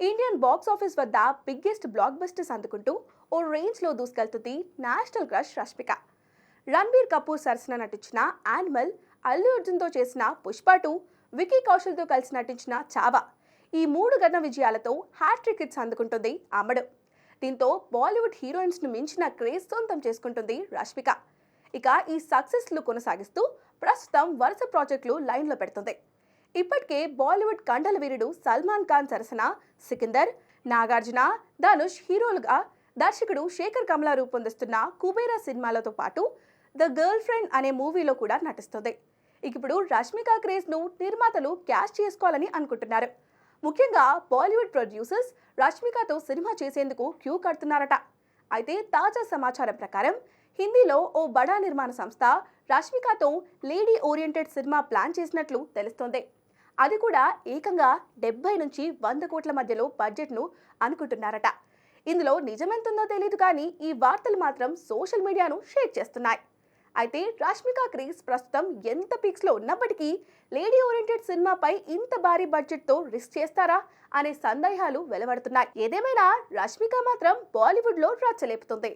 Indian box office వద్ద biggest black busters అందుకుంటూ ఓ రేంజ్లో దూసుకెళ్తుంది నేషనల్ క్రష్ రష్మిక. రణబీర్ కపూర్ సరసన నటించిన యానిమల్, అల్లు అర్జున్తో చేసిన పుష్ప 2, వికీ కౌశల్తో కలిసి నటించిన చావా, ఈ 3 ఘన విజయాలతో హ్యాట్రిక్ హిట్స్ అందుకుంటుంది అమ్మడు. దీంతో బాలీవుడ్ హీరోయిన్స్ను మించిన క్రేజ్ సొంతం చేసుకుంటుంది రష్మిక. ఇక ఈ సక్సెస్లు కొనసాగిస్తూ ప్రస్తుతం వరుస ప్రాజెక్టులు లైన్లో పెడుతుంది. ఇప్పటికే బాలీవుడ్ కండల వీరుడు సల్మాన్ ఖాన్ సరసన సికిందర్, నాగార్జున, ధనుష్ హీరోలుగా దర్శకుడు శేఖర్ కమల రూపొందిస్తున్న కుబేరా సినిమాలతో పాటు ద గర్ల్ ఫ్రెండ్ అనే మూవీలో కూడా నటిస్తుంది. ఇప్పుడు రష్మిక క్రేజ్ను నిర్మాతలు క్యాష్ చేసుకోవాలని అనుకుంటున్నారు. ముఖ్యంగా బాలీవుడ్ ప్రొడ్యూసర్స్ రష్మికతో సినిమా చేసేందుకు క్యూ కడుతున్నారట. అయితే తాజా సమాచారం ప్రకారం హిందీలో ఓ బడా నిర్మాణ సంస్థ రష్మికతో లేడీ ఓరియంటెడ్ సినిమా ప్లాన్ చేసినట్లు తెలుస్తోంది. అది కూడా ఏకంగా 70 నుంచి 100 కోట్ల మధ్యలో బడ్జెట్ను అనుకుంటున్నారట. ఇందులో నిజమెంతుందో తెలియదు కానీ ఈ వార్తలు మాత్రం సోషల్ మీడియాను షేక్ చేస్తున్నాయి. అయితే రష్మిక క్రేజ్ ప్రస్తుతం ఎంత పీక్స్లో ఉన్నప్పటికీ లేడీ ఓరియంటెడ్ సినిమాపై ఇంత భారీ బడ్జెట్తో రిస్క్ చేస్తారా అనే సందేహాలు వెలువడుతున్నాయి. ఏదేమైనా రష్మిక మాత్రం బాలీవుడ్లో రచ్చలేపుతుంది.